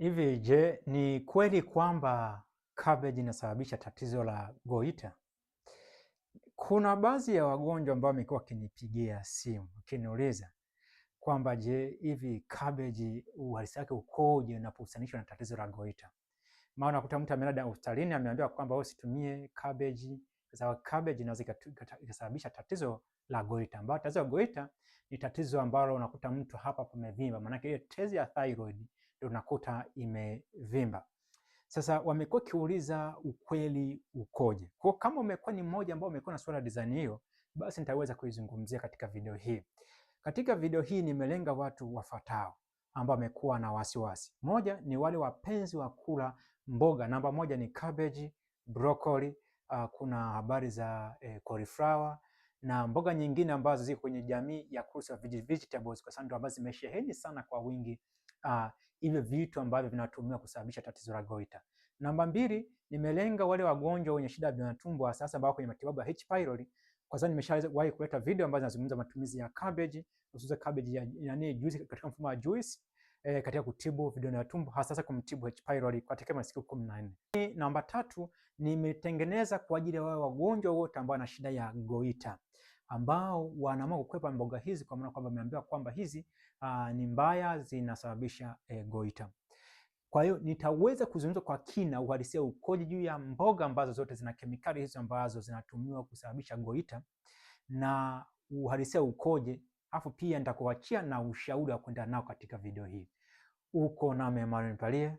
Hivi je, ni kweli kwamba cabbage inasababisha tatizo la goita? Kuna baadhi ya wagonjwa ambao wamekuwa wakinipigia simu wakiniuliza kwamba je, hivi cabbage uhalisi wake ukoje unapohusanishwa na tatizo la goita? Maana unakuta mtu ameenda hospitalini ameambiwa kwamba wewe usitumie cabbage kwa sababu cabbage inaweza ikasababisha tatizo la goita, ambapo tatizo la goita ni tatizo ambalo unakuta mtu hapa pamevimba, maana ile tezi ya thyroid ndio unakuta imevimba. Sasa wamekuwa kiuliza ukweli ukoje? Kwa kama umekuwa ni mmoja ambao umekuwa na swala design hiyo, basi nitaweza kuizungumzia katika video hii. Katika video hii nimelenga watu wafuatao ambao wamekuwa na wasiwasi. Moja ni wale wapenzi wa kula mboga. Namba moja ni cabbage, broccoli, kuna habari za cauliflower na mboga nyingine ambazo ziko kwenye jamii ya vegetables, kwa sababu ambazo zimesheheni sana kwa wingi hivyo vitu ambavyo vinatumiwa kusababisha tatizo la goita. Namba mbili, nimelenga wale wagonjwa wenye shida ya tumbo hasa ambao kwenye matibabu ya H pylori, kwa sababu nimeshawahi kuleta video ambazo zinazungumza matumizi ya cabbage, hususan cabbage ya juice katika mfumo wa juice katika kutibu vidonda vya tumbo hasa kumtibu H pylori katika masiku 14. Namba tatu, nimetengeneza kwa ajili ya wale wagonjwa wote ambao wana shida ya goita, ambao wanaamua kukwepa mboga hizi kwa maana kwamba wameambiwa kwamba hizi ni mbaya, zinasababisha goita. Kwa hiyo nitaweza kuzungumza kwa kina uhalisia ukoje juu ya mboga ambazo zote zina kemikali hizo ambazo zinatumiwa kusababisha goita na uhalisia ukoje, afu pia nitakuachia na ushauri wa kwenda nao katika video hii. Uko nami Emmanuel Mpalie,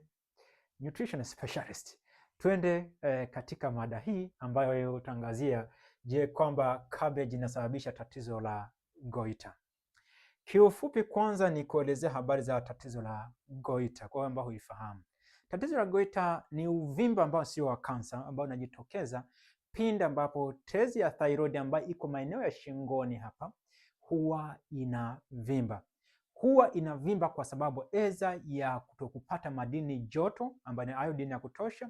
nutrition specialist. Twende katika mada hii ambayo utangazia je, kwamba cabbage inasababisha tatizo la goita. Kiufupi kwanza ni kuelezea habari za tatizo la goita kwa ambao huifahamu. Tatizo la goita ni uvimba ambao sio wa kansa, ambao unajitokeza pindi ambapo tezi ya thyroid ambayo iko maeneo ya shingoni hapa huwa inavimba. Huwa inavimba kwa sababu eza ya kutokupata madini joto ambayo ni iodine ya kutosha,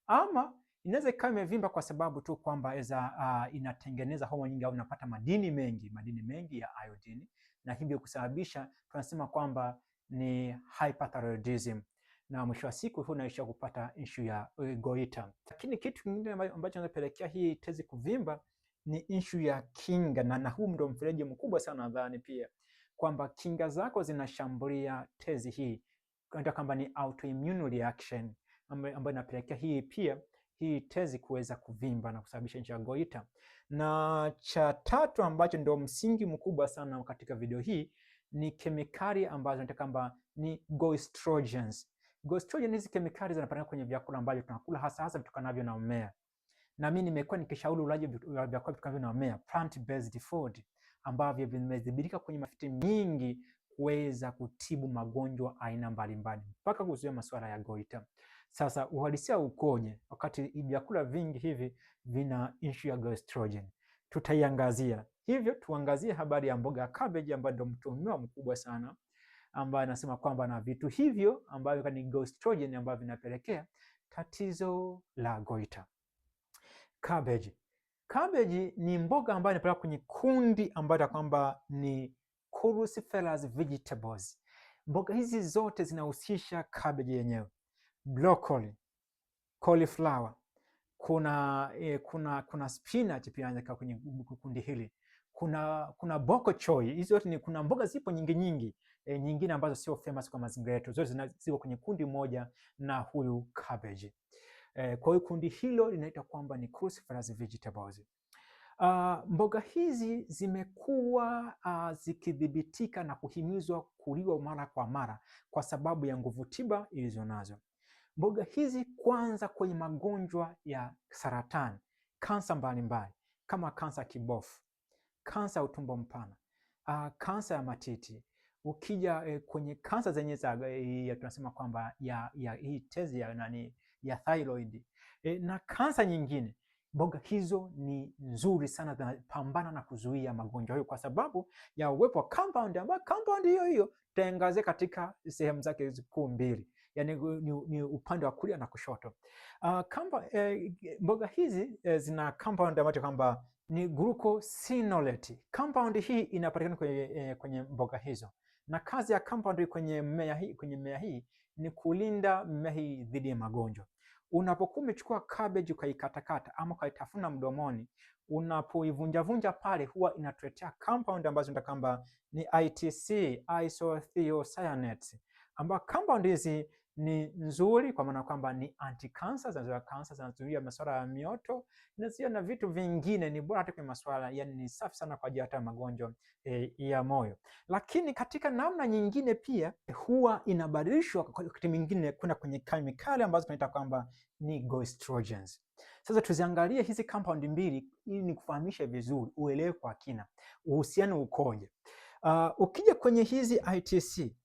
ama inaweza ikawa imevimba kwa sababu tu kwamba eza inatengeneza homoni nyingi au inapata madini mengi ya iodine, na hivyo kusababisha tunasema kwamba ni hyperthyroidism, na mwisho wa siku huu unaisha kupata issue ya goita. Lakini kitu kingine ambacho kinapelekea hii tezi kuvimba ni issue ya kinga, na huu ndio mfereji mkubwa sana nadhani pia kwamba kinga zako zinashambulia tezi hii, kwa kwamba ni autoimmune reaction ambayo inapelekea hii tezi kuweza kuvimba na kusababisha issue ya goita. Na cha tatu ambacho ndio msingi mkubwa sana katika video hii ni kemikali ambazo nataka kwamba ni goitrogens. Goitrogens hizi kemikali zinapatikana kwenye vyakula ambavyo tunakula hasa vitokanavyo na mmea. Na mimi nimekuwa nikishauri ulaji wa vyakula vitokanavyo na mmea, plant based food, ambavyo vimedhibitika kwenye mafiti mingi kuweza kutibu magonjwa aina mbalimbali mpaka kuzuia masuala ya goita. Sasa uhalisia ukoje wakati vyakula vingi hivi vina issue ya goitrogen? Tutaiangazia. Hivyo tuangazie habari ya mboga ya cabbage ambayo ndio mtuhumiwa mkubwa sana, ambaye anasema kwamba na vitu hivyo ambavyo ni goitrogen ambavyo vinapelekea tatizo la goita. Cabbage ni mboga ambayo inapelekea kwenye kundi ambayo kwamba ni cruciferous vegetables. Mboga hizi zote zinahusisha cabbage yenyewe, broccoli, cauliflower, kuna spinach pia inaweza kwenye kundi hili, kuna bok choy. Hizo zote ni kuna mboga zipo nyingi nyingine ambazo sio famous kwa mazingira yetu, zote ziko kwenye kundi moja na huyu cabbage. Kwa hiyo kundi hilo linaitwa kwamba ni cruciferous vegetables. Mboga hizi zimekuwa zikidhibitika na kuhimizwa kuliwa mara kwa mara kwa sababu ya nguvu tiba ilizonazo. Mboga hizi kwanza kwenye magonjwa ya saratani, kansa mbalimbali kama kansa ya kibofu, kansa ya utumbo mpana, kansa ya matiti. Ukija kwenye kansa zenye tunasema kwamba ya hii tezi ya thyroid na kansa nyingine, mboga hizo ni nzuri sana, zinapambana na kuzuia magonjwa hayo kwa sababu ya uwepo wa compound, ambayo compound hiyo tutaangazia katika sehemu zake kuu mbili, yani ni upande wa kulia na kushoto. Mboga hizi zina compound ambayo kwamba ni glucosinolate. Compound hii inapatikana kwenye mboga hizo na kazi ya compound kwenye mmea hii ni kulinda mmea hii dhidi ya magonjwa. Unapokuwa umechukua cabbage ukaikatakata ama ukaitafuna mdomoni, unapoivunjavunja pale huwa inatuletea compound ambazo kwamba ni ITC, isothiocyanates, ambapo compound hizi ni nzuri kwa maana kwamba ni anti-cancer, zinazuia cancer, zinazuia masuala ya mioto, zinazuia na vitu vingine, ni bora hata kwa masuala, yani ni safi sana kwa ajili hata magonjwa ya moyo. Lakini katika namna nyingine pia huwa inabadilishwa wakati mwingine kwenda kwenye kemikali ambazo tunaita kwamba ni goestrogens. Sasa tuziangalie hizi compound mbili ili nikufahamishe vizuri, uelewe kwa kina uhusiano ukoje. Ukija kwenye hizi ITC,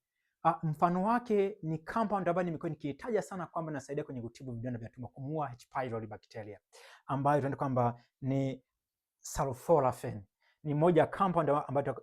mfano wake ni compound ambayo nimekuwa nikiitaja sana kwamba inasaidia kwenye kutibu vidonda vya tumbo, kumuua H. pylori bacteria, ambayo tunaita kwamba ni sulforaphane. Ni moja compound ambayo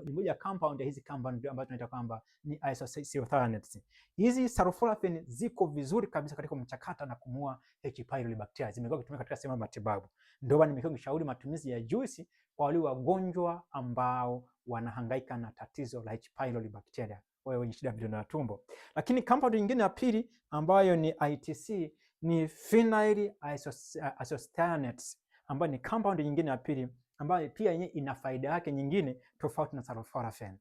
ni moja compound ya hizi compound ambazo tunaita kwamba ni isocyanates. Hizi sulforaphane ziko vizuri kabisa katika mchakata na kumuua H. pylori bacteria. Zimekuwa kutumika katika sehemu ya matibabu. Ndio maana nimekuwa nikishauri matumizi ya juisi kwa wale wagonjwa ambao wanahangaika na tatizo la H. pylori bacteria, wao wenye shida ya vidonda vya tumbo. Lakini compound nyingine ya pili ambayo ni ITC ni phenyl isocyanates, ambayo ni compound nyingine ya pili ambayo pia ina faida yake nyingine tofauti na sulforaphane.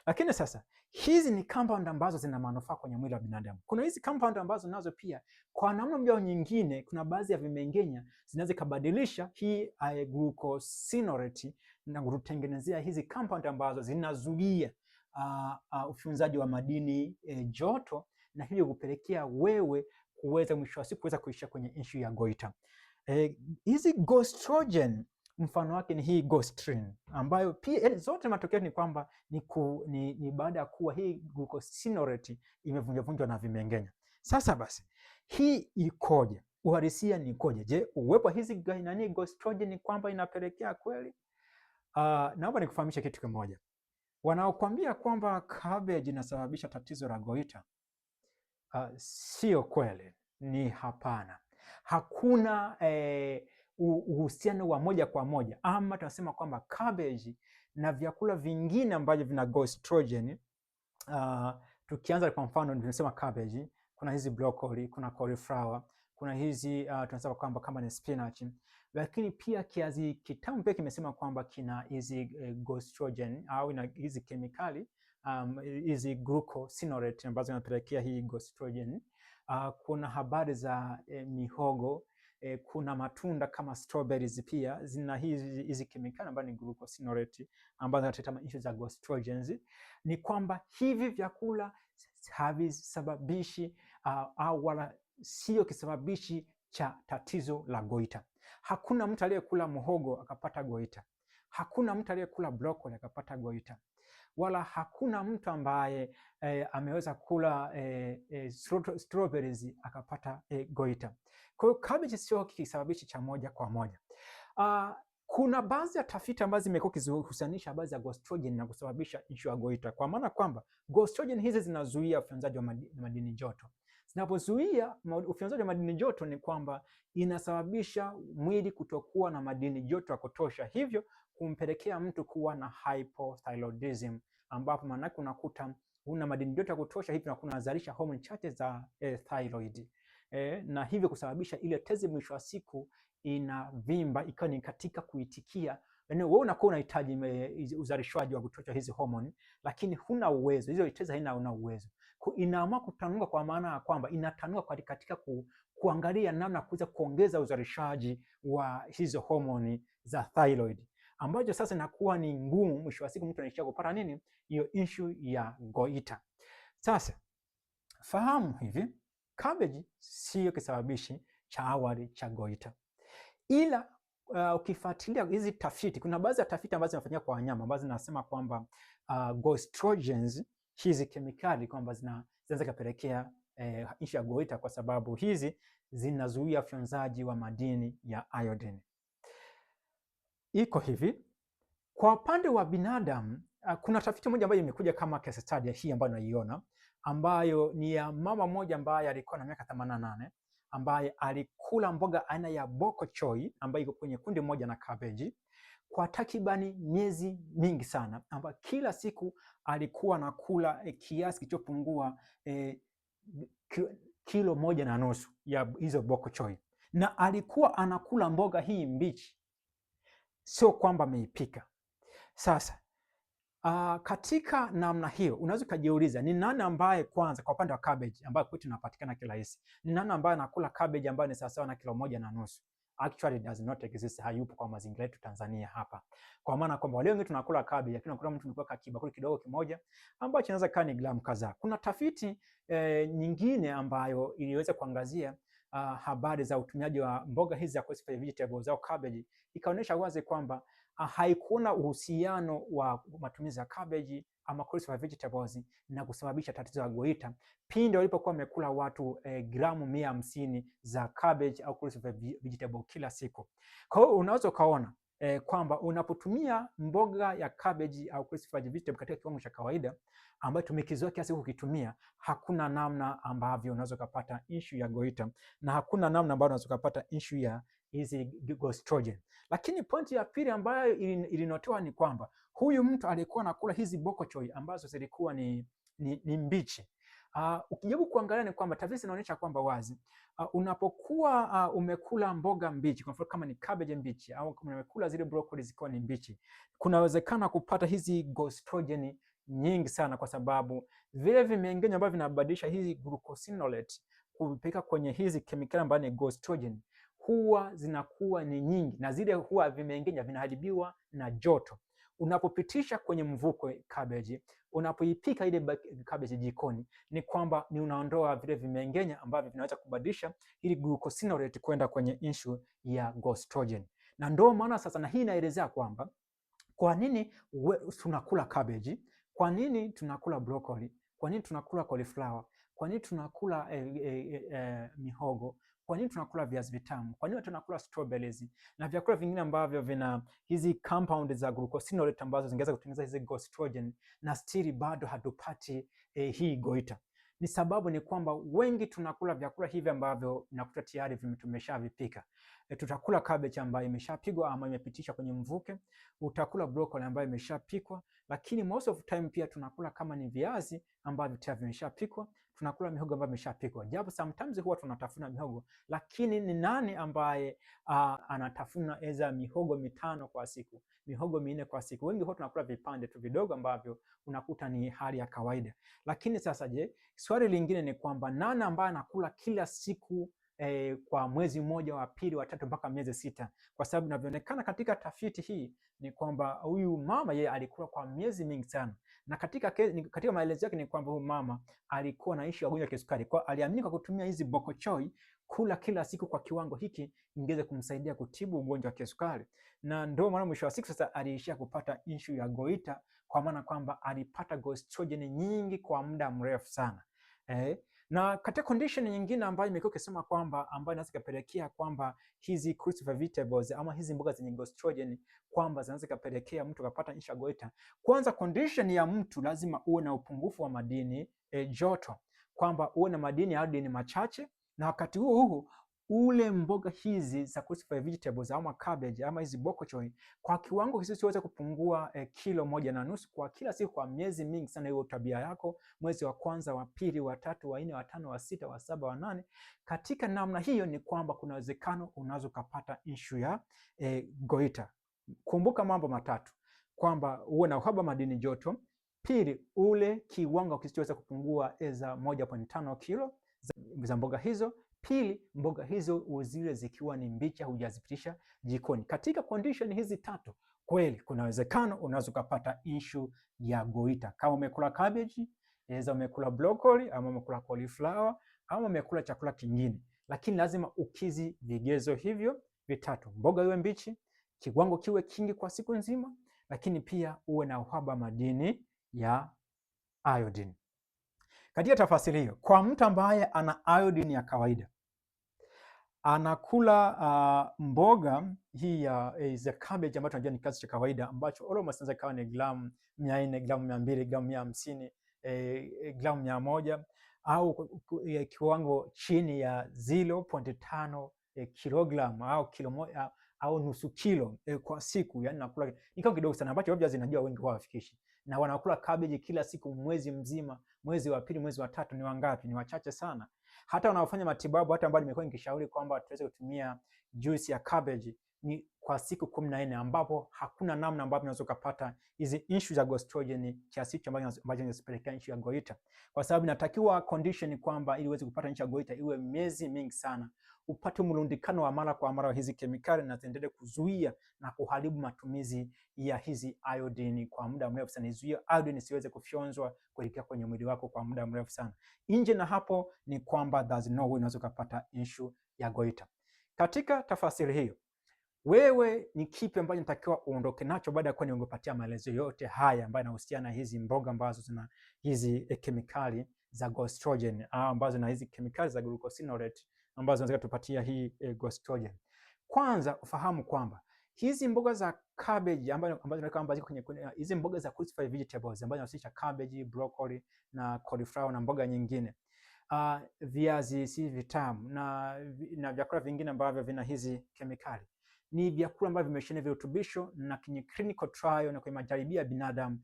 Lakini sasa hizi ni compound ambazo zina manufaa kwenye mwili wa binadamu. Kuna hizi compound ambazo nazo pia kwa namna moja au nyingine, kuna baadhi ya vimengenya zinaweza kubadilisha hii glucosinolate na kutengenezea hizi compound ambazo zinazuia ufyonzaji wa madini joto, na hivyo kupelekea wewe kuweza mwisho wa siku kuweza kuishia kwenye issue ya goiter. Hizi goestrogen mfano wake ni hii gostrin, ambayo pia zote matokeo ni kwamba ni baada ya kuwa hii glucosinolate imevunjavunjwa na vimengenya. Sasa basi hii ikoje? Uhalisia ni ikoje? Je, uwepo hizi gostrogen ni kwamba inapelekea kweli? Naomba nikufahamishe kitu kimoja. Wanaokuambia kwamba cabbage inasababisha tatizo la goiter, sio kweli, ni hapana. Hakuna uhusiano wa moja kwa moja, ama tunasema kwamba cabbage na vyakula vingine ambavyo vina gostrogen, tukianza kwa mfano tunasema cabbage, kuna hizi broccoli, kuna cauliflower, kuna hizi tunasema kwamba kama ni spinach, lakini pia kiazi kitamu pia kimesema kwamba kina hizi gostrogen au ina hizi kemikali hizi glucosinolate ambazo zinapelekea hii gostrogen. Kuna habari za mihogo, kuna matunda kama strawberries pia zina hizi kemikali ambazo ni glucosinolate ambazo zinaleta issues za gostrogens. Ni kwamba hivi vyakula havisababishi au wala sio kisababishi cha tatizo la goiter. Hakuna mtu aliyekula muhogo akapata goiter. Hakuna mtu aliyekula broccoli akapata goiter. Wala hakuna mtu ambaye ameweza kula strawberries akapata goiter. Kwa hiyo cabbage sio kisababishi cha moja kwa moja. Kuna baadhi ya tafiti ambazo zimekuwa kizihusanisha habari za gostrogen na kusababisha issue ya goiter, kwa maana kwamba gostrogen hizi zinazuia ufyonzaji wa madini joto. Zinapozuia ufyonzaji wa madini joto ni kwamba inasababisha mwili kutokuwa na madini joto ya kutosha, hivyo kumpelekea mtu kuwa na hypothyroidism, ambapo maana yake unakuta una madini joto ya kutosha, hivyo unazalisha hormone chache za thyroid, na hivyo kusababisha ile tezi mwisho wa siku inavimba, ikawa ni katika kuitikia. Yaani wewe unakuwa unahitaji uzalishwaji wa kutosha hizi hormone, lakini huna uwezo, hizo tezi haina uwezo. Inaamua kutanuka, kwa maana ya kwamba inatanuka katika kuangalia namna kuweza kuongeza uzalishaji wa hizo hormone za thyroid, ambacho sasa inakuwa ni ngumu, mwisho wa siku mtu anaishia kupata nini? Hiyo issue ya goiter. Sasa fahamu hivi, cabbage sio kisababishi cha awali cha goiter. Ila ukifuatilia hizi tafiti, kuna baadhi ya tafiti ambazo zinafanyika kwa wanyama ambazo zinasema kwamba gostrogens hizi kemikali kwamba zinaweza kupelekea issue ya goiter, kwa sababu hizi zinazuia ufyonzaji wa madini ya iodine. Iko hivi, kwa upande wa binadamu kuna tafiti moja ambayo imekuja kama case study hii ambayo naiona, ambayo ni ya mama mmoja ambaye alikuwa na miaka 88 ambaye alikula mboga aina ya bok choy ambayo iko kwenye kundi moja na cabbage. kwa takribani miezi mingi sana, ambapo kila siku alikuwa anakula kiasi kilichopungua kilo 1.5 ya hizo bok choy, na alikuwa anakula mboga hii mbichi, sio kwamba ameipika. Sasa katika namna hiyo unaweza ukajiuliza ni nani ambaye, kwanza kwa upande wa cabbage ambayo kwetu inapatikana kirahisi, ni nani ambaye anakula cabbage ambayo ni sawasawa na kilo 1.5? Actually does not exist, hayupo kwa mazingira yetu Tanzania hapa, kwa maana kwamba wale wengi tunakula cabbage, lakini kuna mtu anakula kibakuli kidogo kimoja ambacho inaweza kaa ni gramu kadhaa. Kuna tafiti nyingine ambayo iliweza kuangazia habari za utumiaji wa mboga hizi za cruciferous vegetables au cabbage, ikaonyesha wazi kwamba haikuona uhusiano wa matumizi ya cabbage ama cruciferous vegetables na kusababisha tatizo la goita pindi walipokuwa wamekula watu gramu 150 za cabbage au cruciferous vegetable kila siku. Kwa hiyo unaweza ukaona kwamba unapotumia mboga ya cabbage au cruciferous vegetable katika kiwango cha kawaida ambayo tumekizoea kiasi kukitumia, hakuna namna ambavyo unaweza kupata issue ya goita na hakuna namna ambayo unaweza kupata issue ya hizi gostrogen. Lakini pointi ya pili ambayo ilinotoa ni kwamba huyu mtu alikuwa anakula hizi bok choy ambazo zilikuwa ni mbichi. Ukijaribu kuangalia ni kwamba tafiti zinaonyesha kwamba wazi unapokuwa umekula mboga mbichi, kwa mfano kama ni cabbage mbichi au umekula zile broccoli zikiwa ni mbichi, kunawezekana kupata hizi gostrogen nyingi sana, kwa sababu vile vimeng'enywa ambavyo vinabadilisha hizi glucosinolate kupeleka kwenye hizi kemikali ambazo ni gostrogen huwa zinakuwa ni nyingi, na zile huwa vimeng'enya vinaharibiwa na joto. Unapopitisha kwenye mvuke cabbage, unapoipika ile cabbage jikoni, ni kwamba ni unaondoa vile vimeng'enya ambavyo vinaweza kubadilisha ili glucosinolate kwenda kwenye issue ya gostrogen. Na ndio maana sasa, na hii inaelezea kwamba kwa nini tunakula cabbage, kwa nini tunakula broccoli, kwa nini tunakula cauliflower, kwa nini tunakula mihogo, kwa nini tunakula viazi vitamu, kwa nini tunakula strawberries na vyakula vingine ambavyo vina hizi compound za glucosinolate ambazo zingeweza kutengeneza hizi gostrogen, na stili bado hatupati hii goita. Ni sababu ni kwamba wengi tunakula vyakula hivi ambavyo nakuta tayari tumeshavipika. Tutakula cabbage ambayo imeshapigwa ama imepitishwa kwenye mvuke, utakula broccoli ambayo imeshapikwa, lakini most of time pia tunakula kama ni viazi ambavyo tayari vimeshapikwa, tunakula mihogo ambayo imeshapikwa. Japo sometimes huwa tunatafuna mihogo, lakini ni nani ambaye anatafuna eza mihogo 5 kwa siku, mihogo 4 kwa siku? Wengi huwa tunakula vipande tu vidogo ambavyo unakuta ni hali ya kawaida. Lakini sasa je, swali lingine ni kwamba nani ambaye anakula kila siku kwa mwezi mmoja, wa pili, wa tatu mpaka miezi 6? Kwa sababu inavyoonekana katika tafiti hii ni kwamba huyu mama yeye alikula kwa miezi mingi sana, na katika maelezo yake ni kwamba huyu mama alikuwa anaishi ugonjwa wa kisukari, kwa aliamini kwa kutumia hizi bok choy kula kila siku kwa kiwango hiki ingeweza kumsaidia kutibu ugonjwa wa kisukari, na ndio maana mwisho wa siku sasa aliishia kupata issue ya goita, kwa maana kwamba alipata gostrogen nyingi kwa muda mrefu sana. Na katika condition nyingine ambayo imekuwa ikisema kwamba ambayo inaweza kupelekea kwamba hizi cruciferous vegetables ama hizi mboga zenye gostrogen kwamba zinaweza kupelekea mtu kupata issue ya goita. Kwanza, condition ya mtu lazima uwe na upungufu wa madini joto, kwamba uwe na madini ya iodine machache, na wakati huo ule mboga hizi za cruciferous vegetables ama cabbage ama hizi bok choy kwa kiwango kisichoweza kupungua kilo 1.5 kwa kila siku kwa miezi mingi sana. Hiyo tabia yako mwezi wa kwanza, wa pili, wa tatu, wa 4, wa 5, wa 6, wa 7, wa 8, katika namna hiyo ni kwamba kuna uwezekano unaweza kupata issue ya goita. Kumbuka mambo matatu, kwamba uwe na uhaba madini joto, pili ule kiwango kisichoweza kupungua eza 1.5 kilo za mboga hizo, pili mboga hizo zile zikiwa ni mbichi, hujazipitisha jikoni. Katika condition hizi tatu kweli kuna uwezekano unaweza kupata issue ya goita, kama umekula cabbage, eza umekula broccoli ama umekula cauliflower ama umekula chakula kingine, lakini lazima ukizi vigezo hivyo vitatu: mboga iwe mbichi, kiwango kiwe kingi kwa siku nzima, lakini pia uwe na uhaba madini ya iodine. Katika tafasiri hiyo, kwa mtu ambaye ana iodine ya kawaida anakula mboga hii ya cabbage ambayo tunajua ni kiasi cha kawaida ambacho almost inaweza kawa ni gramu 400, gramu 200, gramu 150, gramu 100 au kiwango chini ya 0.5 kilogramu au kilo moja au nusu kilo kwa siku, yani nakula ni kidogo sana ambacho obviously najua wengi wao hawafikishi. Na wanakula cabbage kila siku mwezi mzima, mwezi wa pili, mwezi wa tatu ni wangapi? Ni wachache sana. Hata wanaofanya matibabu, hata ambao nimekuwa nikishauri kwamba tuweze kutumia juice ya cabbage ni kwa siku 14, ambapo hakuna namna ambapo unaweza kupata hizi issue za gastrophen kiasi hicho ambacho zinapelekea issue ya goiter, kwa sababu inatakiwa condition kwamba ili uweze kupata issue ya goiter iwe miezi mingi sana, upate mlundikano wa mara kwa mara wa hizi kemikali na ziendelee kuzuia na kuharibu matumizi ya hizi iodine kwa muda mrefu sana, izuie iodine isiweze kufyonzwa kuelekea kwenye mwili wako kwa muda mrefu sana. Nje na hapo ni kwamba there's no way unaweza kupata issue ya goiter. Katika tafasiri hiyo, wewe ni kipi ambacho unatakiwa uondoke nacho baada ya kuwa nimepatia maelezo yote haya ambayo yanahusiana na hizi mboga ambazo zina hizi kemikali za gastrophen ambazo na hizi kemikali za glucosinolate ambazo zinaweza kutupatia hii gastrophen? Kwanza ufahamu kwamba hizi mboga za cabbage ambazo ziko kwenye hizi mboga za cruciferous vegetables ambazo zinahusisha cabbage, broccoli na cauliflower na mboga nyingine, viazi si vitamu na vyakula vingine ambavyo vina hizi kemikali, ni vyakula ambavyo vimesheheni virutubisho na kwenye clinical trial na kwenye majaribio ya binadamu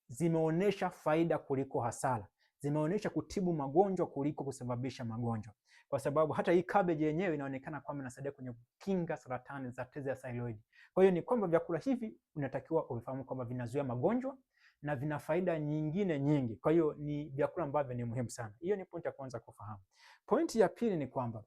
zimeonyesha faida kuliko hasara. Zimeonyesha kutibu magonjwa kuliko kusababisha magonjwa, kwa sababu hata hii cabbage yenyewe inaonekana kwamba inasaidia kwenye kukinga saratani za tezi ya thyroid. Kwa hiyo ni kwamba vyakula hivi unatakiwa ufahamu kwamba vinazuia magonjwa na vina faida nyingine nyingi. Kwa hiyo ni vyakula ambavyo ni muhimu sana. Hiyo ni pointi ya kwanza kufahamu. Pointi ya pili ni kwamba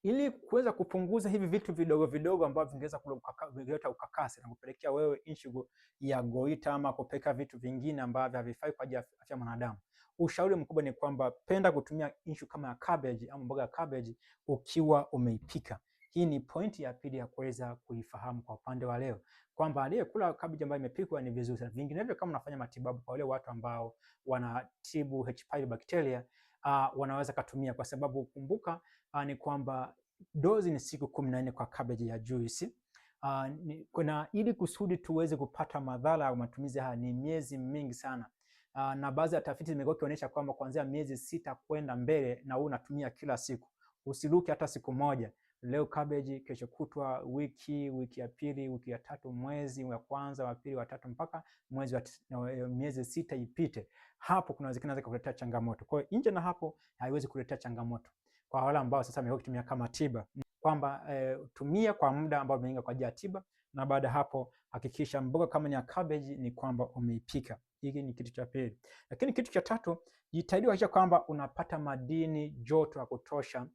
ili kuweza kupunguza hivi vitu vidogo vidogo ambavyo vingeweza kuleta ukakasi na kupelekea wewe issue ya goiter ama kupeka vitu vingine ambavyo havifai kwa ajili ya afya ya mwanadamu, ushauri mkubwa ni kwamba penda kutumia issue kama ya cabbage au mboga ya cabbage ukiwa umeipika. Hii ni pointi ya pili ya kuweza kuifahamu kwa upande wa leo, kwamba aliyekula cabbage ambayo imepikwa ni vizuri sana. Vinginevyo kama unafanya matibabu kwa wale watu ambao wanatibu H. pylori bacteria, wanaweza kutumia, kwa sababu kumbuka ni kwamba dozi ni siku 14 kwa cabbage ya juice. Kuna ili kusudi tuweze kupata madhara au matumizi haya ni miezi mingi sana. Na baadhi ya tafiti zimekuwa kionyesha kwamba kuanzia miezi 6 kwenda mbele, na wewe unatumia kila siku. Usiruki hata siku moja. Leo cabbage, kesho kutwa, wiki ya pili, wiki ya tatu, mwezi wa kwanza, wa pili, wa tatu, mpaka miezi 6 ipite. Hapo kunawezekana kuletea changamoto. Kwa hiyo nje na hapo haiwezi kuletea changamoto. Kwa wale ambao sasa wamekuwa kutumia kama tiba, kwamba tumia kwa muda ambao umeingia kwa ajili ya tiba, na baada hapo hakikisha mboga kama ni ya cabbage ni kwamba umeipika. Hiki ni kitu cha pili. Lakini kitu cha tatu, jitahidi kuhakikisha kwamba unapata madini joto ya kutosha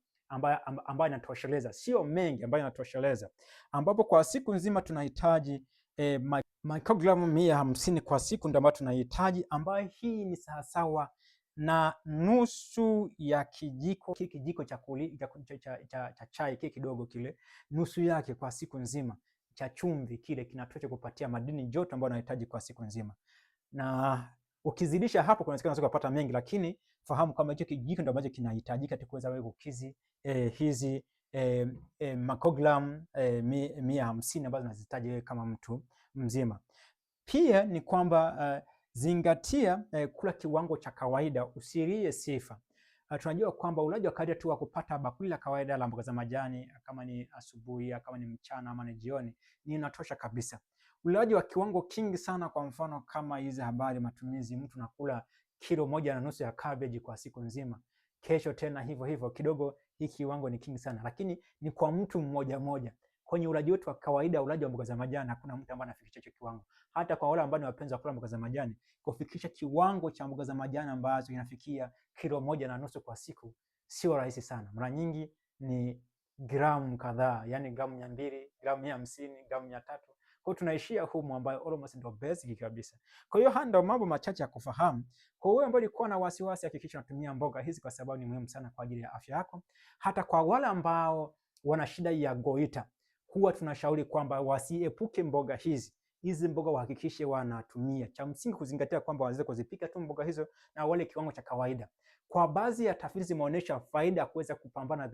ambayo inatosheleza, sio mengi, ambayo inatosheleza, ambapo kwa siku nzima tunahitaji microgramu 150 kwa siku ndio ambayo tunahitaji, ambayo hii ni sawasawa na nusu ya kijiko cha chai kile kidogo kile, nusu yake kwa siku nzima cha chumvi kile kinatosha kupatia madini joto ambayo unahitaji kwa siku nzima. Na ukizidisha hapo kunawezekana unaweza kupata mengi, lakini fahamu kama hicho kijiko ndio ambacho kinahitajika kuweza wewe kukizi hizi microgram 150 ambazo unazihitaji wewe kama mtu mzima. Pia ni kwamba zingatia kula kiwango cha kawaida, usilie sifa. Tunajua kwamba ulaji wa kawaida tu wa kupata bakuli la kawaida la mboga za majani, kama ni asubuhi, kama ni mchana, ama ni jioni, ni inatosha kabisa. Ulaji wa kiwango kingi sana, kwa mfano kama hizi habari matumizi, mtu nakula 1.5 kilo ya cabbage kwa siku nzima, kesho tena hivyo hivyo kidogo, hii kiwango ni kingi sana, lakini ni kwa mtu mmoja mmoja. Kwenye ulaji wetu wa kawaida, ulaji wa mboga za majani, hakuna mtu ambaye anafikisha hicho kiwango. Hata kwa wale ambao ni wapenzi wa kula mboga za majani, kufikisha kiwango cha mboga za majani ambazo inafikia 1.5 kilo kwa siku sio rahisi sana. Mara nyingi ni gramu kadhaa, yani gramu 200, gramu 150, gramu 300. Kwa tunaishia humu, ambayo almost ndio basic kabisa. Kwa hiyo haya ndio mambo machache ya kufahamu. Kwa wewe ambao ulikuwa na wasiwasi, hakikisha unatumia mboga hizi kwa sababu ni muhimu sana kwa ajili ya afya yako. Hata kwa wale ambao wana shida ya goiter, huwa tunashauri kwamba wasiepuke mboga hizi. Hizi mboga wahakikishe wanatumia. Cha msingi kuzingatia kwamba waweze kuzipika tu mboga hizo na wale kiwango cha kawaida. Kwa baadhi ya tafiti zimeonyesha faida kuweza kupambana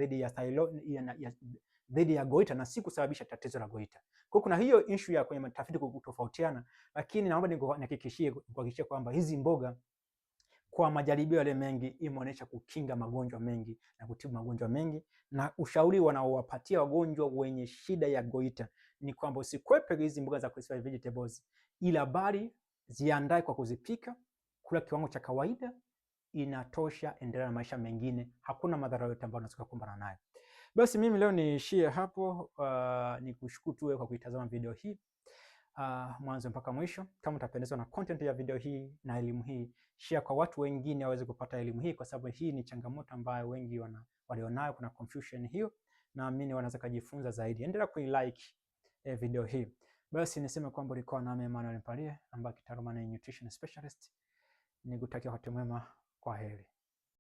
dhidi ya goiter na si kusababisha tatizo la goiter. Kwa kuna hiyo issue ya kwenye tafiti kutofautiana, lakini naomba nikuhakikishie kwamba hizi mboga kwa majaribio yale mengi imeonyesha kukinga magonjwa mengi na kutibu magonjwa mengi, na ushauri wanaowapatia wagonjwa wenye shida ya goita ni kwamba usikwepe hizi mboga za classified vegetables, ila bali ziandae kwa kuzipika, kula kiwango cha kawaida inatosha, endelea na maisha mengine, hakuna madhara yote ambayo unaweza kukumbana nayo. Basi mimi leo niishie hapo. Nikushukuru tu kwa kuitazama video hii mwanzo mpaka mwisho. Kama utapendezwa na content ya video hii na elimu hii, share kwa watu wengine waweze kupata elimu hii, kwa sababu hii ni changamoto ambayo wengi walionayo. Kuna confusion hiyo, naamini wanaweza kujifunza zaidi. Endelea kuilike video hii. Basi niseme kwamba ulikuwa nami Emmanuel Mpalie, ambaye kitaaluma ni nutrition specialist. Nikutakia wakati mwema. Kwaheri.